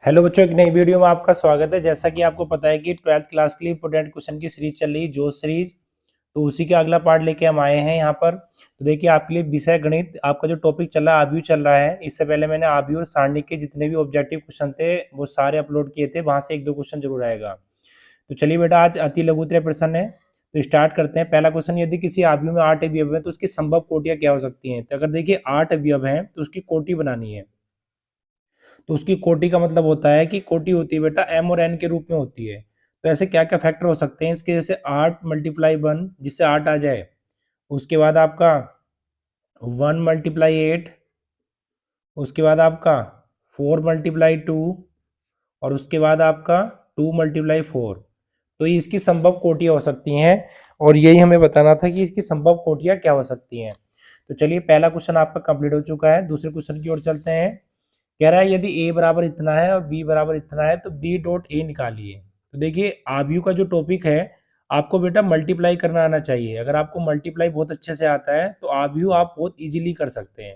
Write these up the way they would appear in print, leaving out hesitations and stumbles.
Hello बच्चों, एक नई वीडियो में आपका स्वागत है। जैसा कि आपको पता है कि 12th क्लास के लिए इंपोर्टेंट क्वेश्चन की सीरीज चल रही है, जोश सीरीज। तो उसी का अगला पार्ट लेके हम आए हैं यहाँ पर। तो देखिए, आपके लिए विषय गणित आपका जो टॉपिक चल रहा है आव्यूह चल रहा है। इससे पहले मैंने आव्यूह और सारणी के जितने भी ऑब्जेक्टिव क्वेश्चन थे वो सारे अपलोड किए थे, वहाँ से एक दो क्वेश्चन जरूर आएगा। तो चलिए बेटा, आज अति लघुत्तरीय प्रश्न है, तो स्टार्ट करते हैं। पहला क्वेश्चन, यदि किसी आव्यूह में 8 अवयव है तो उसकी संभव कोटियां क्या हो सकती हैं। तो अगर देखिए 8 अवयव हैं तो उसकी कोटि बनानी है। तो उसकी कोटि का मतलब होता है कि कोटि होती है बेटा एम और एन के रूप में होती है। तो ऐसे क्या क्या फैक्टर हो सकते हैं इसके, जैसे 8 मल्टीप्लाई 1 जिससे 8 आ जाए, उसके बाद आपका 1 मल्टीप्लाई 8, उसके बाद आपका 4 मल्टीप्लाई 2, और उसके बाद आपका 2 मल्टीप्लाई 4। तो ये इसकी संभव कोटियां हो सकती हैं, और यही हमें बताना था कि इसकी संभव कोटियां क्या हो सकती हैं। तो चलिए, पहला क्वेश्चन आपका कंप्लीट हो चुका है। दूसरे क्वेश्चन की ओर चलते हैं। कह रहा है यदि a बराबर इतना है और b बराबर इतना है तो b डॉट a निकालिए। तो देखिए, आव्यूह का जो टॉपिक है आपको बेटा मल्टीप्लाई करना आना चाहिए। अगर आपको मल्टीप्लाई बहुत अच्छे से आता है तो आव्यूह आप बहुत इजीली कर सकते हैं।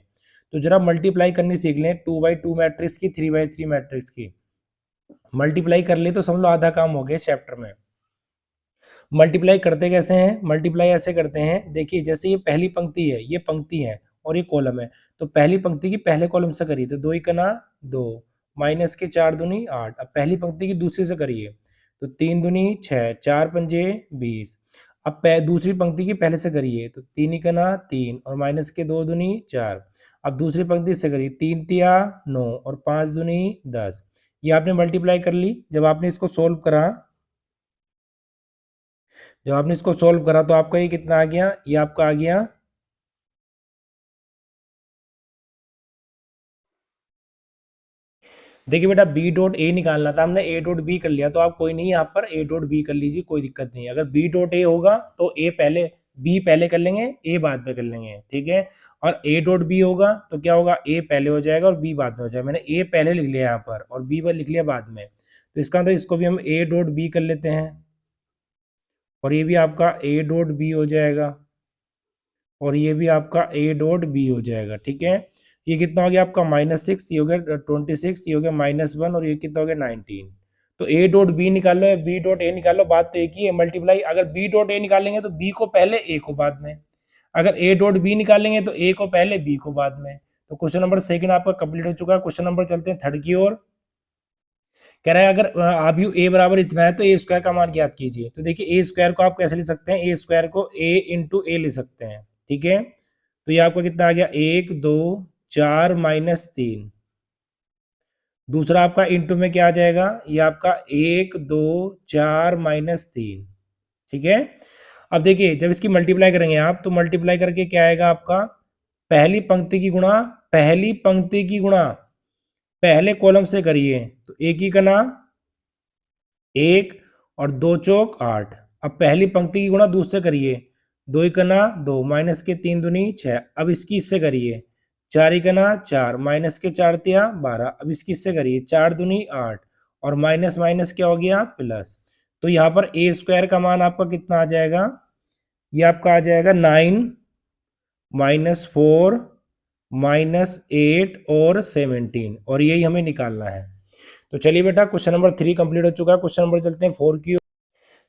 तो जरा मल्टीप्लाई करनी सीख लें, 2x2 मैट्रिक्स की, 3x3 मैट्रिक्स की मल्टीप्लाई कर ले तो समझ लो आधा काम हो गया चैप्टर में। मल्टीप्लाई करते कैसे हैं? मल्टीप्लाई ऐसे करते हैं, देखिए जैसे ये पहली पंक्ति है, ये पंक्ति है और ये कॉलम है। तो पहली पंक्ति की पहले कॉलम से करिए तो 2 इकना 2, माइनस के 4 दूनी 8। अब पहली पंक्ति की दूसरी से करिए तो 3 दूनी 6, 4 पंजे 20। अब दूसरी पंक्ति की पहले से करिए तो 3 इकना 3 और माइनस के 2 दूनी 4। अब दूसरी पंक्ति से करिए 3 तिया 9 और 5 दूनी 10। ये आपने मल्टीप्लाई कर ली। जब आपने इसको सोल्व करा, तो आपका ये कितना आ गया? ये आपका आ गया, देखिए बेटा बी डॉट ए निकालना था, हमने ए डॉट बी कर लिया। तो आप कोई नहीं, यहाँ पर ए डॉट बी कर लीजिए, कोई दिक्कत नहीं। अगर बी डॉट ए होगा तो ए पहले, बी पहले कर लेंगे, ए बाद में कर लेंगे, ठीक है। और ए डॉट बी होगा तो क्या होगा? ए पहले हो जाएगा और बी बाद में हो जाएगा। मैंने ए पहले लिख लिया यहाँ पर और बी पर लिख लिया बाद में। तो इसका मतलब इसको भी हम ए डॉट बी कर लेते हैं, और ये भी आपका ए डॉट बी हो जाएगा, और ये भी आपका ए डॉट बी हो जाएगा, ठीक है। ये कितना हो गया आपका? -6, ये हो गया 26, ये हो गया -1, और ये कितना हो गया 19। तो ए डॉट बी निकाल लो या बी डॉट ए निकाल लो, बात तो एक ही है। मल्टीप्लाई अगर बी डॉट ए निकालेंगे तो बी को पहले, ए को बाद में। अगर ए डॉट बी निकालेंगे तो ए को पहले, बी को बाद में। तो क्वेश्चन नंबर सेकंड आपका कंप्लीट हो चुका है। क्वेश्चन नंबर चलते हैं थर्ड की ओर। कह रहा है अगर आव्यूह ए बराबर इतना है तो ए स्क्वायर का मान ज्ञात कीजिए। तो देखिए ए स्क्वायर को आप कैसे लिख सकते हैं? ए स्क्वायर को ए इंटू ए ले सकते हैं, ठीक है। तो ये आपका कितना आ गया? 1 2 4 -3। दूसरा आपका इंटू में क्या आ जाएगा? ये आपका 1 2 4 -3, ठीक है। अब देखिए जब इसकी मल्टीप्लाई करेंगे आप, तो मल्टीप्लाई करके क्या आएगा आपका? पहली पंक्ति की गुणा, पहली पंक्ति की गुणा पहले कॉलम से करिए तो एक ही करना 1 और 2 चौक 8। अब पहली पंक्ति की गुणा दूसरे करिए, 2 इकना 2, माइनस के 3 दूनी 6। अब इसकी इससे करिए 4 इकना 4, माइनस के 4 तिया 12। अब इसकी इससे करिए 4 दूनी 8, और माइनस माइनस क्या हो गया? प्लस। तो यहाँ पर ए स्क्वायर का मान आपका कितना आ जाएगा? ये आपका आ जाएगा 9 -4 -8 और 17, और यही हमें निकालना है। तो चलिए बेटा, क्वेश्चन नंबर 3 कंप्लीट हो चुका है। क्वेश्चन नंबर चलते हैं 4 की।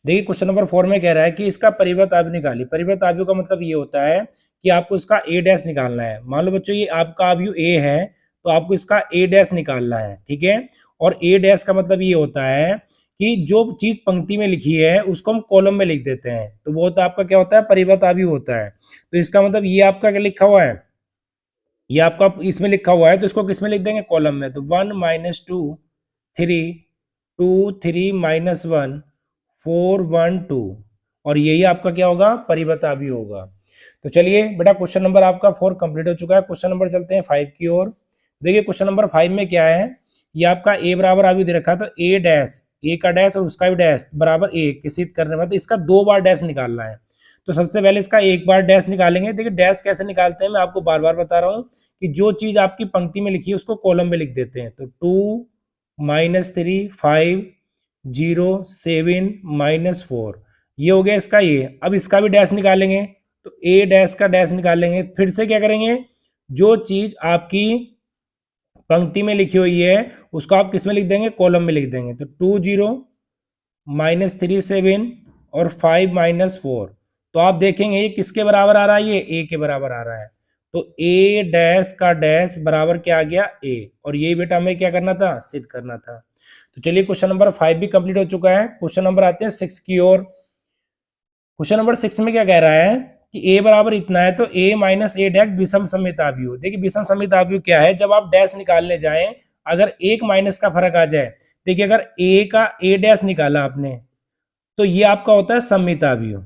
देखिए क्वेश्चन नंबर 4 में कह रहा है कि इसका परिवर्त आव्यूह निकालिए। परिवर्त आव्यूह का मतलब ये होता है कि आपको इसका ए डैश निकालना है। मान लो बच्चों ये आपका आव्यूह ए है, तो आपको इसका ए डैश निकालना है, ठीक है। और ए डैश का मतलब ये होता है कि जो चीज पंक्ति में लिखी है उसको हम कॉलम में लिख देते हैं, तो वो तो आपका क्या होता है? परिवर्त आव्यूह होता है। तो इसका मतलब ये आपका क्या लिखा हुआ है? ये आपका इसमें लिखा हुआ है, तो इसको किस में लिख देंगे? कॉलम में। तो 1 -2 3 2 3 -1 4 1 2, और यही आपका क्या होगा? परिवर्त आव्यूह होगा। तो चलिए बेटा, क्वेश्चन नंबर आपका 4 कंप्लीट हो चुका है। क्वेश्चन नंबर चलते हैं 5 की ओर। देखिए क्वेश्चन नंबर 5 में क्या है? ये आपका ए बराबर आव्यूह दे रखा है, तो ए डैश, ए का डैश और उसका भी डैश बराबर ए के सिद्ध करने में, तो इसका 2 बार डैश निकालना है। तो सबसे पहले इसका एक बार डैश निकालेंगे। देखिए डैश कैसे निकालते हैं, मैं आपको बार बार बता रहा हूँ कि जो चीज आपकी पंक्ति में लिखी है उसको कॉलम में लिख देते हैं। तो 2 -3 5 0 7 -4, ये हो गया इसका ये। अब इसका भी डैश निकालेंगे, तो ए डैश का डैश निकालेंगे। फिर से क्या करेंगे? जो चीज आपकी पंक्ति में लिखी हुई है उसको आप किस में लिख देंगे, कॉलम में लिख देंगे। तो 2 0 -3 7 और 5 -4, तो आप देखेंगे ये किसके बराबर आ रहा है, ये ए के बराबर आ रहा है। तो ए डैश का डैश बराबर क्या आ गया, ए, और ये बेटा हमें क्या करना था, सिद्ध करना था। तो चलिए क्वेश्चन नंबर 5 भी कंप्लीट हो चुका है। क्वेश्चन नंबर आते हैं 6 की ओर। क्वेश्चन नंबर 6 में क्या कह रहा है कि a बराबर इतना है तो a माइनस ए डैश विषम सममिताव्यूह। देखिए विषम सममिताव्यूह क्या है, जब आप डैश निकालने जाएं अगर एक माइनस का फर्क आ जाए, देखिए अगर a का a डैश निकाला आपने तो ये आपका होता है सममिताव्यूह,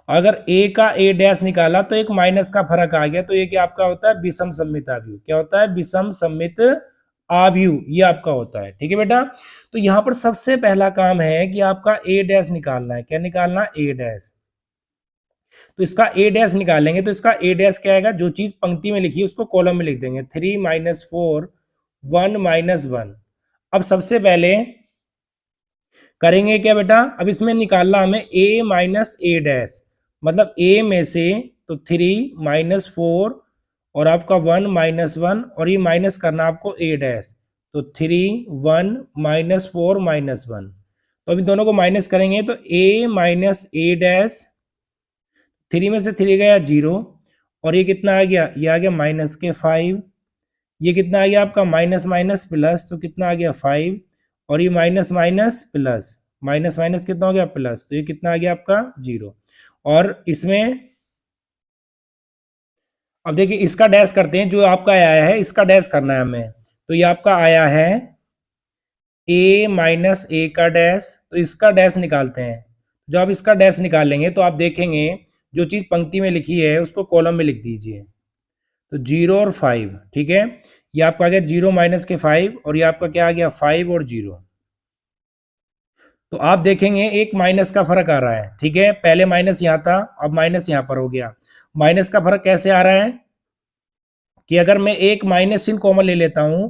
अगर a का a डैश निकाला तो एक माइनस का फर्क आ गया तो ये क्या आपका होता है, विषम सममिताव्यूह। क्या होता है, विषम सममित आव्यूह, ये आपका होता है। ठीक है बेटा, तो यहां पर सबसे पहला काम है कि आपका a डैश निकालना है। क्या निकालना है, a डैश। तो इसका a डैश निकालेंगे तो इसका a डैश क्या आएगा, जो चीज पंक्ति में लिखी है उसको कॉलम में लिख देंगे। 3 - 4 1 - 1। अब सबसे पहले करेंगे क्या बेटा, अब इसमें निकालना हमें a माइनस ए डैश, मतलब a में से तो 3 - 4 और आपका 1 - 1 और ये माइनस करना आपको a डैश, तो 3 1 - 4 - 1। तो अभी दोनों को माइनस करेंगे तो a माइनस ए डैश, 3 में से 3 गया 0 और ये कितना आ गया, ये आ गया माइनस के 5। ये कितना आ गया आपका, माइनस माइनस प्लस, तो कितना आ गया 5 और ये minus minus plus, minus minus कितना हो गया प्लस, तो ये कितना आ गया आपका 0। और इसमें अब देखिए इसका डैश करते हैं, जो आपका आया है इसका डैश करना है हमें। तो ये आपका आया है a माइनस ए का डैश, तो इसका डैश निकालते हैं। जब आप इसका डैश निकालेंगे तो आप देखेंगे जो चीज पंक्ति में लिखी है उसको कॉलम में लिख दीजिए। तो 0 और 5, ठीक है, ये आपका आ गया 0 माइनस के 5 और ये आपका क्या आ गया 5 और 0। तो आप देखेंगे एक माइनस का फर्क आ रहा है। ठीक है, पहले माइनस यहाँ था, अब माइनस यहाँ पर हो गया। माइनस का फर्क कैसे आ रहा है कि अगर मैं एक माइनस चिन्ह कॉमन ले लेता हूं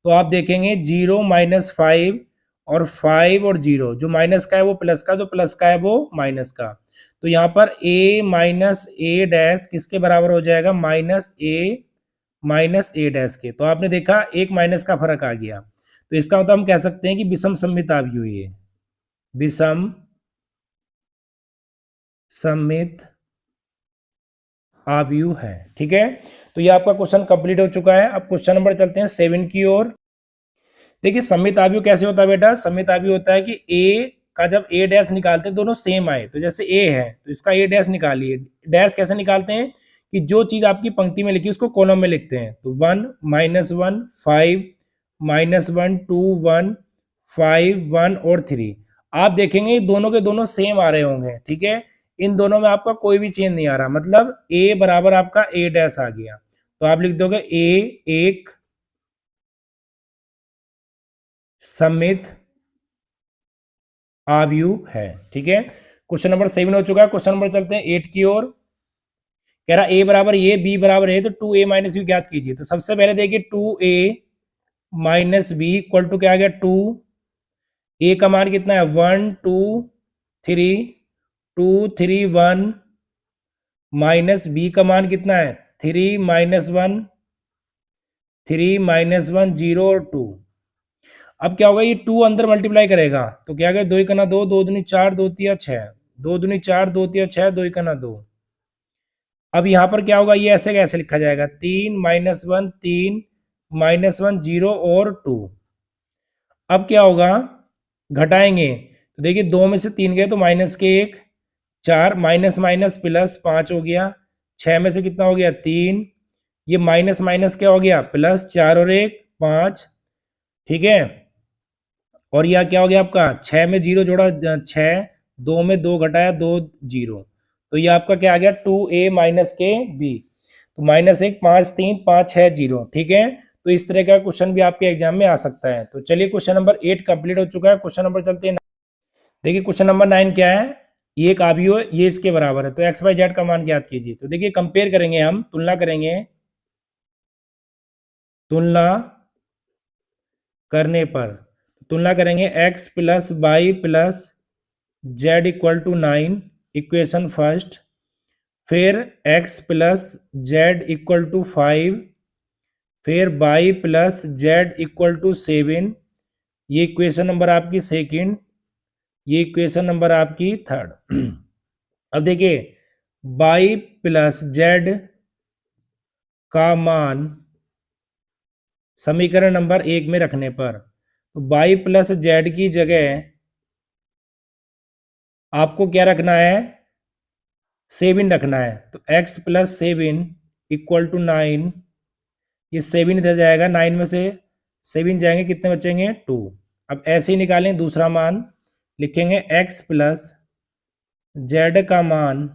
तो आप देखेंगे 0 - 5 और 5 और 0, जो माइनस का है वो प्लस का, जो प्लस का है वो माइनस का। तो यहाँ पर a माइनस ए डैश किसके बराबर हो जाएगा, माइनस ए डैश के। तो आपने देखा एक माइनस का फर्क आ गया, तो इसका मतलब हम कह सकते हैं कि विषम सममित आव्यूह, ये विषम सममित आव्यूह है। ठीक है, तो ये आपका क्वेश्चन कंप्लीट हो चुका है। अब क्वेश्चन नंबर चलते हैं 7 की ओर। देखिए सममित आव्यूह कैसे होता है बेटा, सममित आव्यूह होता है कि a का जब a डैश निकालते हैं दोनों सेम आए, तो जैसे a है तो इसका a डैश निकालिए। डैश कैसे निकालते हैं कि जो चीज आपकी पंक्ति में लिखी उसको कॉलम में लिखते हैं। तो 1 - 1 5 -1 2 1 5 1 और 3। आप देखेंगे दोनों के दोनों सेम आ रहे होंगे। ठीक है, इन दोनों में आपका कोई भी चेंज नहीं आ रहा, मतलब a बराबर आपका a डैश आ गया। तो आप लिख दोगे a एक सममित आव्यूह है। ठीक है, क्वेश्चन नंबर 7 हो चुका है। क्वेश्चन नंबर चलते हैं 8 की ओर। कह रहा a बराबर a b बराबर a, तो 2a माइनस बी ज्ञात कीजिए। तो सबसे पहले देखिए 2a minus B equal to क्या आ गया 2, a का मान कितना है 1 2 3 2 3 1 माइनस b का मान कितना है 3 -1 3 -1 0 और 2। अब क्या होगा, ये 2 अंदर मल्टीप्लाई करेगा तो क्या गया 2 1 2 2 दूनी 4 2 3 6 2 दूनी 4 2 3 6 2 1 2। अब यहाँ पर क्या होगा, ये ऐसे कैसे लिखा जाएगा 3 -1 3 -1 0 और 2। अब क्या होगा, घटाएंगे तो देखिए 2 में से 3 गए तो माइनस के 1 4 माइनस माइनस प्लस 5 हो गया। 6 में से कितना हो गया 3, ये माइनस माइनस क्या हो गया प्लस 4 और 1 5। ठीक है, और यह क्या हो गया आपका 6 में 0 जोड़ा 6, 2 में 2 घटाया 2 0। तो ये आपका क्या आ गया 2a माइनस के b। तो -1 5 3 5 6 0। ठीक है, तो इस तरह का क्वेश्चन भी आपके एग्जाम में आ सकता है। तो चलिए क्वेश्चन नंबर 8 कंप्लीट हो चुका है। क्वेश्चन नंबर चलते हैं, देखिए क्वेश्चन नंबर 9 क्या है, ये एक आव्यूह है, ये इसके बराबर है, तो x y z का मान ज्ञात कीजिए। तो देखिए कंपेयर करेंगे, हम तुलना करेंगे, तुलना करने पर तुलना करेंगे x plus y plus z equal to 9, equation first. फिर x plus z equal to 5, फिर y plus z equal to 7, ये इक्वेशन नंबर आपकी सेकंड, ये इक्वेशन नंबर आपकी थर्ड। अब देखिए बाई प्लस जेड का मान समीकरण नंबर 1 में रखने पर, तो बाई प्लस जेड की जगह आपको क्या रखना है, 7 रखना है। तो x प्लस 7 इक्वल टू 9, ये 7 इधर जाएगा, 9 में से 7 जाएंगे, कितने बचेंगे 2। अब ऐसे ही निकालें दूसरा मान, लिखेंगे x प्लस जेड का मान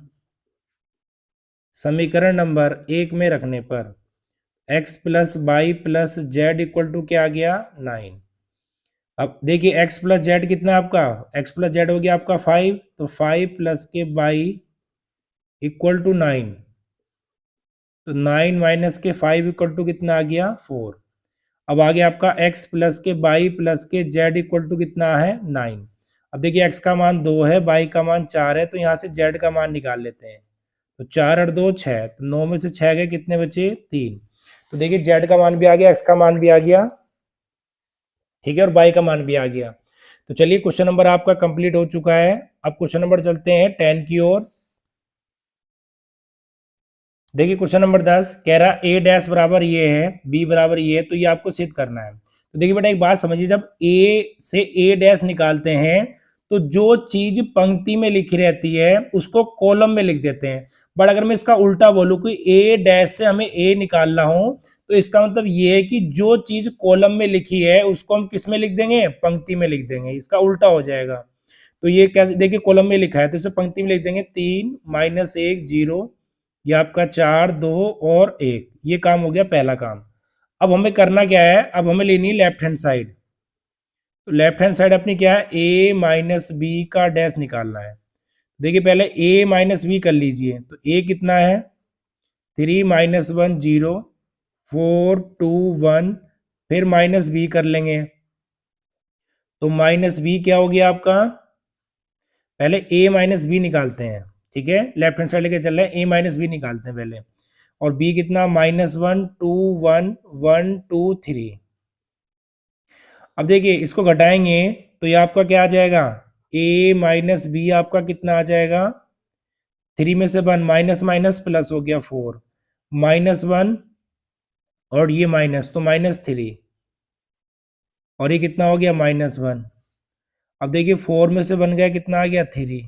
समीकरण नंबर 1 में रखने पर x plus y plus z equal to क्या आ गया 9। अब देखिए x प्लस जेड कितना है आपका, x प्लस जेड हो गया आपका 5, तो 5 प्लस के बाई इक्वल टू 9, तो 9 माइनस के 5 इक्वल टू कितना आ गया 4। अब आ गया आपका x प्लस के बाई प्लस के z इक्वल टू कितना है 9। अब देखिए x का मान 2 है, बाई का मान 4 है, तो यहाँ से z का मान निकाल लेते हैं। तो 4 और 2 6, तो 9 में से 6 गए, कितने बचे 3। तो देखिए z का मान भी आ गया, x का मान भी आ गया, ठीक है, और बाई का मान भी आ गया। तो चलिए क्वेश्चन नंबर आपका कंप्लीट हो चुका है। अब क्वेश्चन नंबर चलते हैं 10 की ओर। देखिए क्वेश्चन नंबर 10 कह रहा a डैश बराबर ये है, b बराबर ये है, तो ये आपको सिद्ध करना है। तो देखिए बेटा एक बात समझिए, जब a से a डैश निकालते हैं तो जो चीज पंक्ति में लिखी रहती है उसको कॉलम में लिख देते हैं। बट अगर मैं इसका उल्टा बोलूं कि a डैश से हमें a निकालना हो, तो इसका मतलब ये है कि जो चीज कॉलम में लिखी है उसको हम किस में लिख देंगे, पंक्ति में लिख देंगे। इसका उल्टा हो जाएगा। तो ये कैसे, देखिए कॉलम में लिखा है तो इसे पंक्ति में लिख देंगे, 3 माइनस 1 0, ये आपका 4 2 और 1। ये काम हो गया पहला काम। अब हमें करना क्या है, अब हमें लेनी है लेफ्ट हैंड साइड। तो लेफ्ट हैंड साइड अपनी क्या है, a माइनस बी का डैश निकालना है। देखिए पहले a माइनस बी कर लीजिए, तो a कितना है 3 माइनस 1 0, 4 2 1, फिर माइनस बी कर लेंगे, तो माइनस बी क्या हो गया आपका, पहले a माइनस बी निकालते हैं, ठीक है, लेफ्ट हैंड साइड लेके चल रहे हैं, a माइनस बी निकालते हैं पहले। और b कितना माइनस 1 2 1 1 2 3। अब देखिए इसको घटाएंगे तो ये आपका क्या आ जाएगा, a माइनस बी आपका कितना आ जाएगा, 3 में से 1 माइनस माइनस प्लस हो गया 4, माइनस 1 और ये माइनस, तो माइनस 3, और ये कितना हो गया माइनस 1। अब देखिए 4 में से 1 गया, कितना आ गया 3,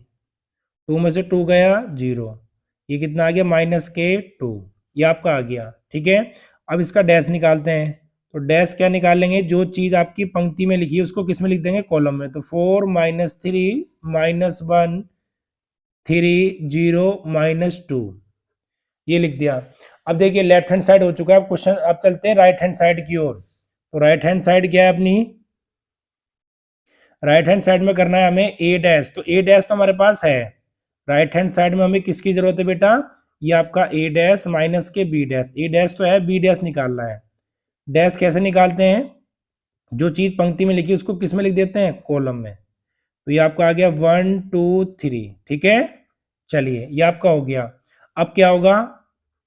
2 में से 2 गया 0, ये कितना आ गया माइनस के 2, ये आपका आ गया, ठीक है। अब इसका डैश निकालते हैं, तो डैश क्या निकाल लेंगे, जो चीज आपकी पंक्ति में लिखी है उसको किस में लिख देंगे, कॉलम में। तो 4 माइनस 3 माइनस 1 3 0 माइनस 2, ये लिख दिया। अब देखिए लेफ्ट हैंड साइड हो चुका है। अब क्वेश्चन, अब चलते हैं राइट हैंड साइड की ओर। तो राइट हैंड साइड क्या है अपनी, राइट हैंड साइड में करना है हमें a डैश। तो a डैश तो हमारे पास है, राइट हैंड साइड में हमें किसकी जरूरत है बेटा, ये आपका a डैश माइनस के b डैश। a डैश तो है, b डैश निकालना है। डैश कैसे निकालते हैं, जो चीज पंक्ति में लिखी उसको किस में लिख देते हैं, कॉलम में। तो ये आपका आ गया 1 2 3, ठीक है। चलिए ये आपका हो गया। अब क्या होगा,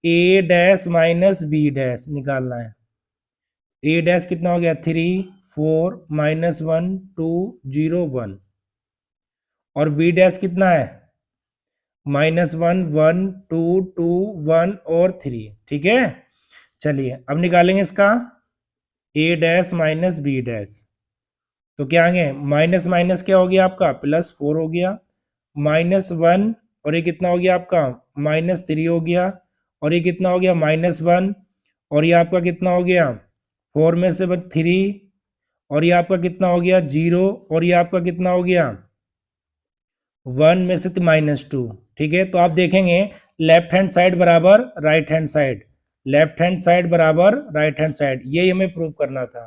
a dash minus b dash निकालना है। a डैश कितना हो गया 3 4 माइनस 1 2 0 1, और b डैश कितना है माइनस 1 1 2 2 1 और 3, ठीक है। चलिए अब निकालेंगे इसका a dash minus b dash. तो क्या आएंगे, माइनस माइनस क्या हो गया आपका प्लस 4 हो गया, माइनस 1 और ये कितना हो गया आपका माइनस 3 हो गया, और ये कितना हो गया माइनस 1, और ये आपका कितना हो गया 4 में से 3, और ये आपका कितना हो गया 0, और ये आपका कितना हो गया 1 में से माइनस 2, ठीक है। तो आप देखेंगे लेफ्ट हैंड साइड बराबर right hand side, left hand side बराबर राइट हैंड साइड, यही हमें प्रूव करना था।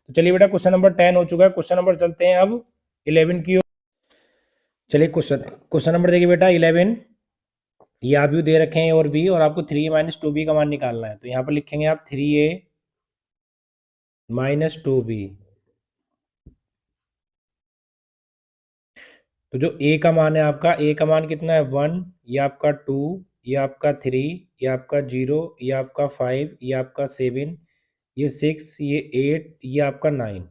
तो चलिए बेटा क्वेश्चन नंबर 10 हो चुका है। क्वेश्चन नंबर चलते हैं अब 11 की ओर। चलिए क्वेश्चन नंबर देखिए बेटा 11, ये आप भी दे रखे हैं और बी, और आपको 3a माइनस 2b का मान निकालना है। तो यहाँ पर लिखेंगे आप 3a माइनस 2b। तो जो a का मान है आपका, a का मान कितना है 1, ये आपका 2, ये आपका 3, ये आपका 0, ये आपका 5, ये आपका 7, ये 6, ये 8, ये आपका 9।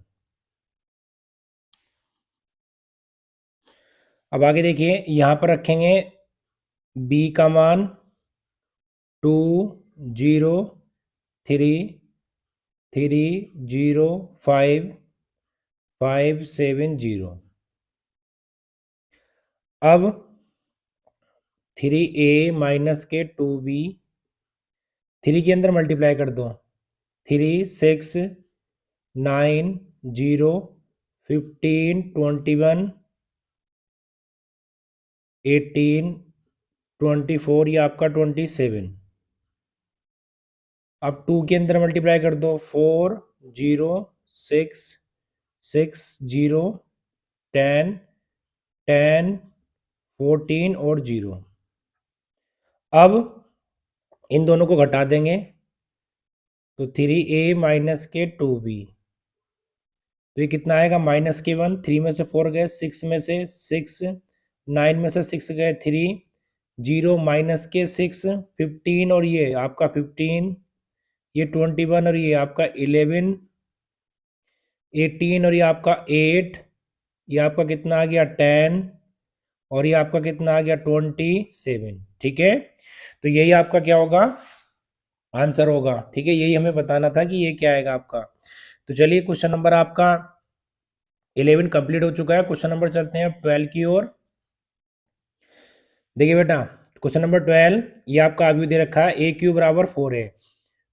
अब आगे देखिए, यहाँ पर रखेंगे b का मान 2 0 3 3 0 5 5 7 0। अब 3a माइनस के 2b, 3 के अंदर मल्टीप्लाई कर दो। 3 6 9 0 15 21 18 24, ये आपका 27। अब 2 के अंदर मल्टीप्लाई कर दो। 4 0 6 6 0 10 10 14 और 0। अब इन दोनों को घटा देंगे तो 3a माइनस के 2b, तो ये कितना आएगा -1। 3 में से 4 गए, 6 में से 6, 9 में से 6 गए 3, 0 माइनस के 6 15, और ये आपका 15, ये 21, और ये आपका 11 18, और ये आपका 8, ये आपका कितना आ गया 10, और ये आपका कितना आ गया 27। ठीक है, तो यही आपका क्या होगा, आंसर होगा। ठीक है, यही हमें बताना था कि ये क्या आएगा आपका। तो चलिए, क्वेश्चन नंबर आपका 11 कंप्लीट हो चुका है। क्वेश्चन नंबर चलते हैं 12 की ओर। देखिए बेटा, क्वेश्चन नंबर 12, ये आपका अभी दे रखा है a क्यूब बराबर 4 है।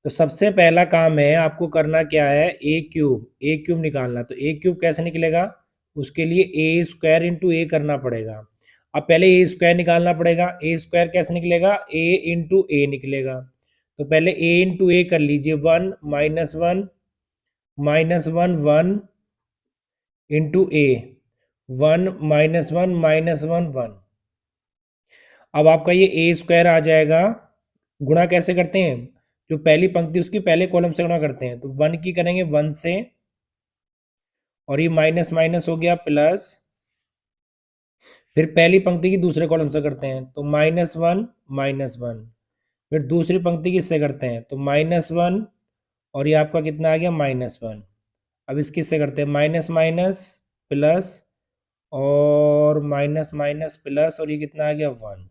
तो सबसे पहला काम है आपको करना क्या है, a क्यूब निकालना। तो a क्यूब कैसे निकलेगा, उसके लिए a स्क्वायर इंटू ए करना पड़ेगा। अब पहले a स्क्वायर निकालना पड़ेगा। a स्क्वायर कैसे निकलेगा, a इंटू ए निकलेगा। तो पहले a इंटू ए कर लीजिए। 1 -1 -1 1 इंटू ए, 1 -1 -1 1। अब आपका ये a स्क्वायर आ जाएगा। गुणा कैसे करते हैं, जो पहली पंक्ति उसकी पहले कॉलम से गुणा करते हैं। तो 1 की करेंगे 1 से, और ये माइनस माइनस हो गया प्लस। फिर पहली पंक्ति की दूसरे कॉलम से करते हैं, तो -1 -1। फिर दूसरी पंक्ति की इससे करते हैं, तो -1, और ये आपका कितना आ गया -1। अब इसकी इससे करते हैं, माइनस माइनस प्लस, और माइनस माइनस प्लस, और ये कितना आ गया 1।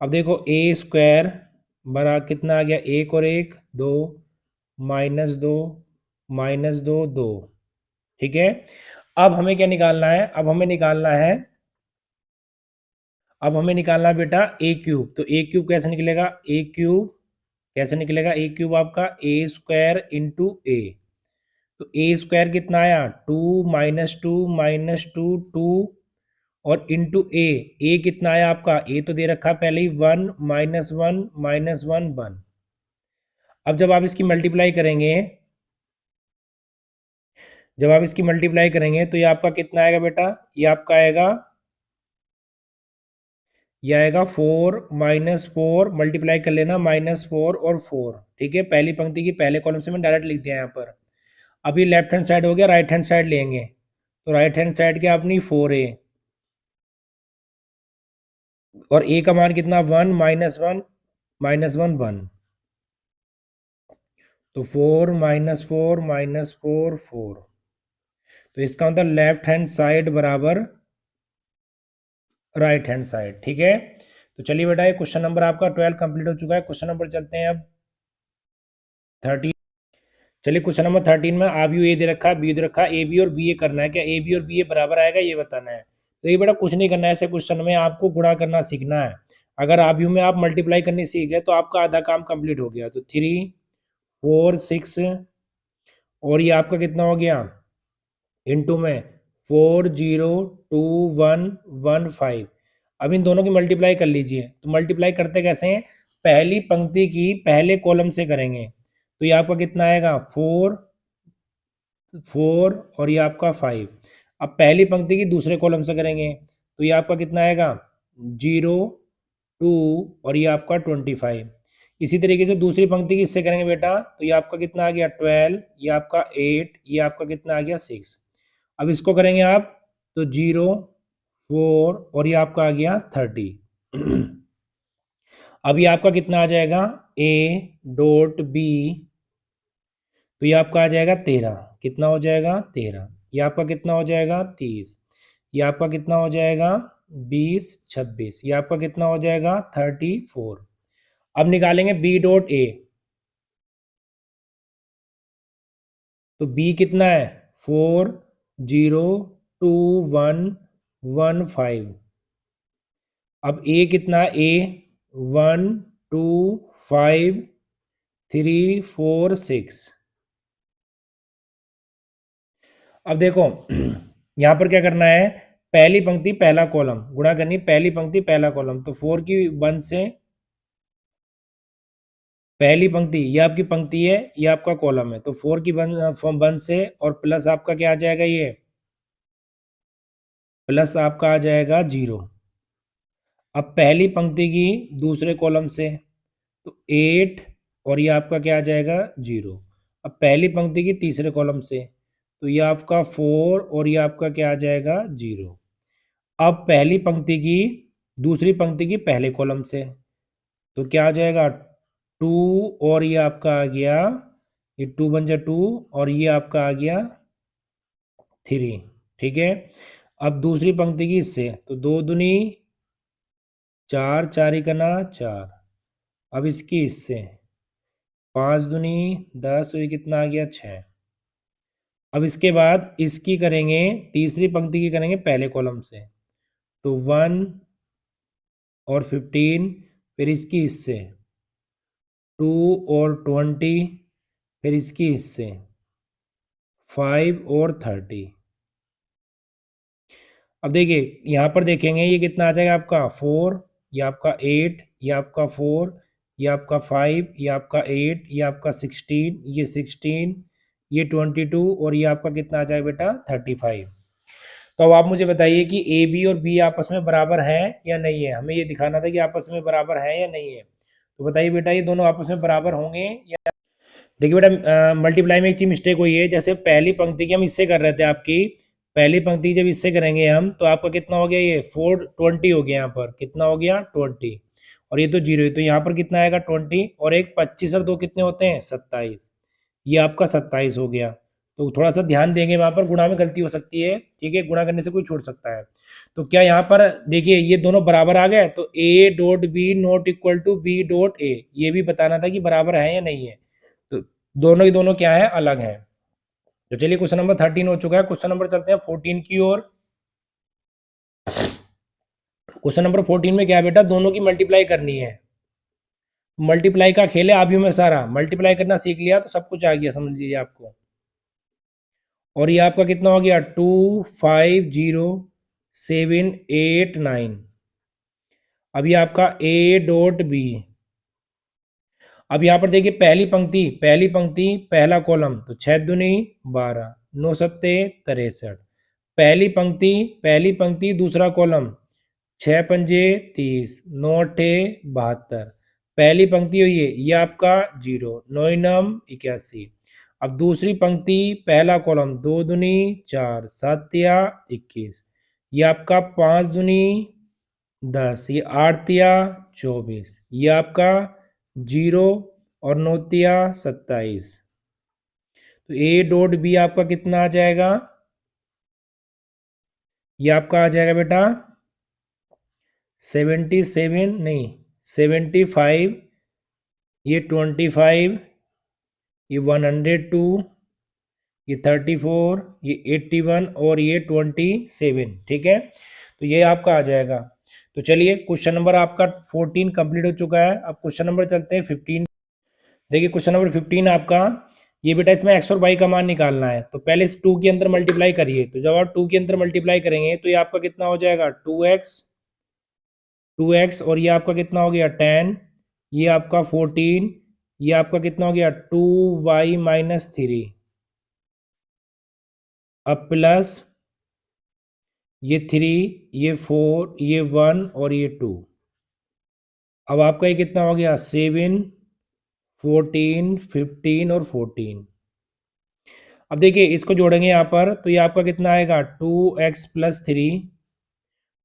अब देखो a स्क्वायर बरा कितना आ गया, 1 और 1 2, -2 -2 2। ठीक है, अब हमें क्या निकालना है, अब हमें निकालना है बेटा a क्यूब। तो a क्यूब कैसे निकलेगा, a क्यूब कैसे निकलेगा, a क्यूब आपका a स्क्वायर इंटू ए। तो a स्क्वायर कितना आया, 2 -2 -2 2, और इंटू ए कितना आया आपका, ए तो दे रखा पहले ही 1 -1 -1 1। अब जब आप इसकी मल्टीप्लाई करेंगे, तो ये आपका कितना आएगा बेटा, ये आपका आएगा, ये आएगा 4 -4, मल्टीप्लाई कर लेना -4 और 4। ठीक है, पहली पंक्ति की पहले कॉलम से मैंने डायरेक्ट लिख दिया यहाँ पर। अब ये लेफ्ट हैंड साइड हो गया, राइट हैंड साइड लेंगे। तो राइट हैंड साइड क्या अपनी 4a, और a का मान कितना 1 -1 -1 1। तो 4 -4 -4 4। तो इसका मतलब लेफ्ट हैंड साइड बराबर राइट हैंड साइड। ठीक है, तो चलिए बेटा, ये क्वेश्चन नंबर आपका 12 कंप्लीट हो चुका है। क्वेश्चन नंबर चलते हैं अब 13। चलिए, क्वेश्चन नंबर 13 में आप ए दे रखा है, बी दे रखा है, ए बी और बी ए करना है। क्या ए बी और बी ए बराबर आएगा, ये बताना है। तो ये बेटा कुछ नहीं करना है, ऐसे क्वेश्चन में आपको गुणा करना सीखना है। अगर आप यू में आप मल्टीप्लाई करनी सीख गए तो आपका आधा काम कंप्लीट हो गया। तो 3 4 6, और ये आपका कितना हो गया इनटू में 4 0 2 1 1 5। अब इन दोनों की मल्टीप्लाई कर लीजिए। तो मल्टीप्लाई करते कैसे हैं, पहली पंक्ति की पहले कॉलम से करेंगे। तो ये आपका कितना आएगा 4 4, और ये आपका 5। अब पहली पंक्ति की दूसरे कॉलम से करेंगे, तो ये आपका कितना आएगा 0 2, और ये आपका 25। इसी तरीके से दूसरी पंक्ति की इससे करेंगे बेटा, तो ये आपका कितना आ गया 12, ये आपका 8, ये आपका कितना आ गया 6। अब इसको करेंगे आप, तो 0 4, और ये आपका आ गया 30। अब ये आपका कितना आ जाएगा, a डॉट बी तो ये आपका आ जाएगा 13। कितना हो जाएगा 13। ये आपका कितना हो जाएगा 30। ये आपका कितना हो जाएगा 20 26। ये आपका कितना हो जाएगा 34। अब निकालेंगे बी डॉट ए। तो बी कितना है 4 0 2 1 1 5। अब ए कितना है ए 1 2 5 3 4 6। अब देखो यहाँ पर क्या करना है, पहली पंक्ति पहला कॉलम गुणा करनी, पहली पंक्ति पहला कॉलम। तो 4 की 1 से पहली पंक्ति, ये आपकी पंक्ति है, ये आपका कॉलम है, तो 4 की 1 से और प्लस आपका क्या आ जाएगा, ये प्लस आपका आ जाएगा 0। अब पहली पंक्ति की दूसरे कॉलम से तो 8 और ये आपका क्या आ जाएगा 0। अब पहली पंक्ति की तीसरे कॉलम से तो ये आपका 4 और ये आपका क्या आ जाएगा 0। अब पहली पंक्ति की दूसरी पंक्ति की पहले कॉलम से तो क्या आ जाएगा 2 और ये आपका आ गया, ये 2 बन जाए 2 और ये आपका आ गया 3। ठीक है। अब दूसरी पंक्ति की इससे तो 2 दूनी 4 4 इकना 4। अब इसकी इससे 5 दूनी 10 और ये कितना आ गया 6। अब इसके बाद इसकी करेंगे, तीसरी पंक्ति की करेंगे पहले कॉलम से तो 1 और 15, फिर इसकी इससे 2 और 20, फिर इसकी इससे 5 और 30। अब देखिए यहाँ पर देखेंगे ये कितना आ जाएगा आपका 4, ये आपका 8, ये आपका 4, ये आपका 5, ये आपका 8, ये आपका 16, ये 16, ये 22 और ये आपका कितना आ जाएगा बेटा 35। तो अब आप मुझे बताइए कि ए बी और बी आपस में बराबर हैं या नहीं है। हमें ये दिखाना था कि आपस में बराबर है या नहीं है। तो बताइए बेटा ये दोनों आपस में बराबर होंगे या। देखिए बेटा मल्टीप्लाई में एक चीज मिस्टेक हुई है, जैसे पहली पंक्ति की हम इससे कर रहे थे, आपकी पहली पंक्ति जब इससे करेंगे हम तो आपका कितना हो गया, ये 420 हो गया, यहाँ पर कितना हो गया 20 और ये तो 0 है, तो यहाँ पर कितना आएगा 20 और एक 25 और 2 कितने होते हैं 27। ये आपका 27 हो गया। तो थोड़ा सा ध्यान देंगे, वहां पर गुणा में गलती हो सकती है, ठीक है, गुणा करने से कोई छूट सकता है। तो क्या यहाँ पर देखिए ये दोनों बराबर आ गए, तो A dot B not equal to B dot A, ये भी बताना था कि बराबर है या नहीं है। तो दोनों ही दोनों क्या है, अलग है। तो चलिए क्वेश्चन नंबर 13 हो चुका है। क्वेश्चन नंबर चलते हैं 14 की ओर। क्वेश्चन नंबर 14 में क्या है बेटा, दोनों की मल्टीप्लाई करनी है। मल्टीप्लाई का खेल है आबियों में सारा, मल्टीप्लाई करना सीख लिया तो सब कुछ आ गया, समझ लीजिए आपको। और ये आपका कितना हो गया 2 5 0 7 8 9। अब ये आपका ए डॉट बी। अब यहाँ पर देखिए पहली पंक्ति पहला कॉलम तो 6 दूनी 12 9 सत्ते 63। पहली पंक्ति दूसरा कॉलम 6 पंजे 30 9 अट्ठे 72। पहली पंक्ति हुई है ये आपका 0 9 नम 81। अब दूसरी पंक्ति पहला कॉलम 2 दूनी 4 7 या 21। ये आपका 5 दूनी 10, ये 8 या 24, ये आपका 0 और 9 या 27। तो ए डॉट बी आपका कितना आ जाएगा, ये आपका आ जाएगा बेटा 77 नहीं 75, ये 25, ये 102, ये 34, ये 81 और ये 27। ठीक है, तो ये आपका आ जाएगा। तो चलिए क्वेश्चन नंबर आपका 14 कंप्लीट हो चुका है। अब क्वेश्चन नंबर चलते हैं 15। देखिए क्वेश्चन नंबर 15 आपका, ये बेटा इसमें एक्स और वाई का मान निकालना है। तो पहले इस 2 के अंदर मल्टीप्लाई करिए, तो जब आप 2 के अंदर मल्टीप्लाई करेंगे तो ये आपका कितना हो जाएगा 2x और ये आपका कितना हो गया 10, ये आपका 14, ये आपका कितना हो गया 2y माइनस 3। अब प्लस ये 3, ये 4, ये 1 और ये 2। अब आपका ये कितना हो गया 7 14 15 और 14। अब देखिए इसको जोड़ेंगे यहाँ पर तो ये आपका कितना आएगा 2x प्लस 3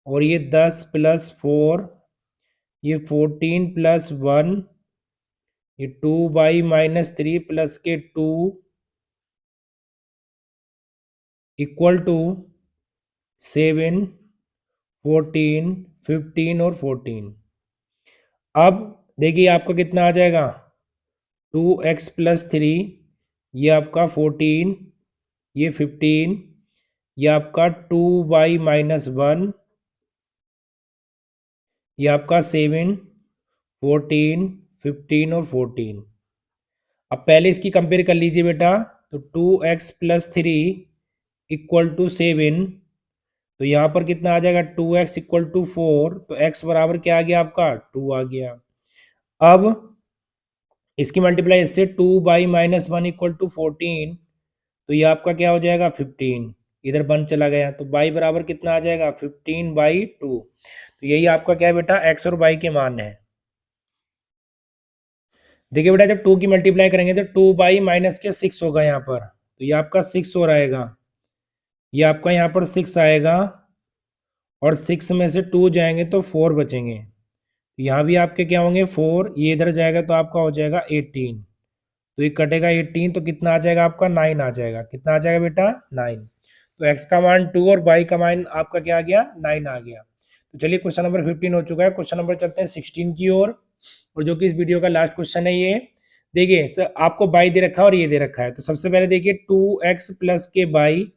और ये 10 प्लस 4, ये 14 प्लस 1, ये 2y माइनस 3 प्लस के 2 इक्वल टू 7, 14, 15 और 14। अब देखिए आपका कितना आ जाएगा, 2x प्लस 3, ये आपका 14, ये 15, ये आपका 2y माइनस 1, ये आपका 7, 14, 15 और 14। अब पहले इसकी कंपेयर कर लीजिए बेटा, तो 2x प्लस 3 इक्वल टू 7, तो यहाँ पर कितना आ जाएगा, 2x इक्वल टू 4, तो x बराबर क्या आ गया आपका, 2 आ गया। अब इसकी मल्टीप्लाई इससे 2y-1 इक्वल टू 14, तो ये आपका क्या हो जाएगा, 15, इधर 1 चला गया, तो y बराबर कितना आ जाएगा, 15/2। तो यही आपका क्या है बेटा, x और y के मान है। देखिए बेटा जब 2 की मल्टीप्लाई करेंगे तो 2/-6 होगा यहाँ पर, तो ये आपका 6 हो रहेगा, ये आपका यहाँ पर 6 आएगा, और 6 में से 2 जाएंगे तो 4 बचेंगे, तो यहाँ भी आपके क्या होंगे 4, ये इधर जाएगा तो आपका हो जाएगा 18, तो ये कटेगा 18, तो कितना आ जाएगा आपका 9 आ जाएगा, कितना आ जाएगा बेटा 9। तो x का मान 2 और y का मान आपका क्या आ गया, 9 आ गया। तो चलिए क्वेश्चन नंबर 15 हो चुका है, क्वेश्चन नंबर चलते हैं 16 की ओर, और जो कि इस वीडियो का लास्ट क्वेश्चन है। ये देखिए सर आपको बाई दे रखा है और ये दे रखा है, तो सबसे पहले देखिए 2x प्लस के बाई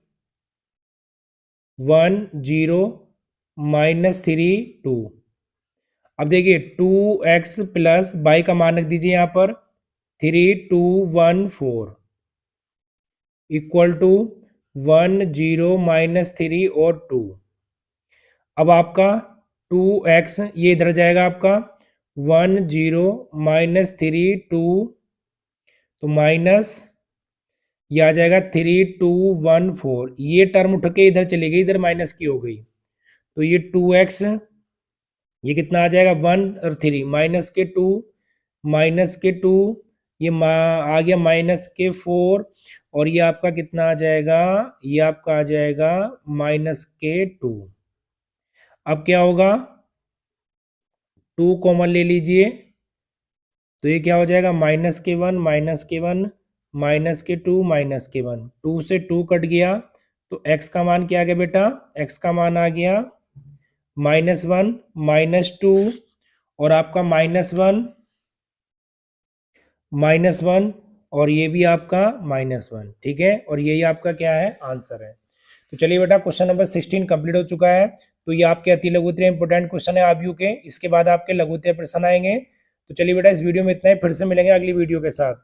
1 0 माइनस 3 2। अब देखिए 2x प्लस बाई का मान रख दीजिए यहाँ पर 3 2 1 4 इक्वल टू 1 0 माइनस 3 और 2। अब आपका 2x ये इधर जाएगा आपका 1 0 माइनस 3 2, तो माइनस ये आ जाएगा 3 2 1 4, ये टर्म उठ के इधर चली गई, इधर माइनस की हो गई, तो ये 2x ये कितना आ जाएगा 1 और 3 माइनस के 2 माइनस के 2, ये आ गया माइनस के 4, और ये आपका कितना आ जाएगा, ये आपका आ जाएगा माइनस के 2। अब क्या होगा, 2 कॉमन ले लीजिए, तो ये क्या हो जाएगा माइनस के 1 माइनस के 1 माइनस के 2 माइनस के 1, 2 से 2 कट गया, तो x का मान क्या आ गया बेटा, x का मान आ गया -1 -2, और आपका -1 -1, और ये भी आपका -1, ठीक है, और यही आपका क्या है, आंसर है। तो चलिए बेटा क्वेश्चन नंबर 16 कंप्लीट हो चुका है। तो ये आपके अति लघुत्तरीय इंपोर्टेंट क्वेश्चन है आबयू के, इसके बाद आपके लघुत्तरीय प्रश्न आएंगे। तो चलिए बेटा इस वीडियो में इतना ही, फिर से मिलेंगे अगली वीडियो के साथ।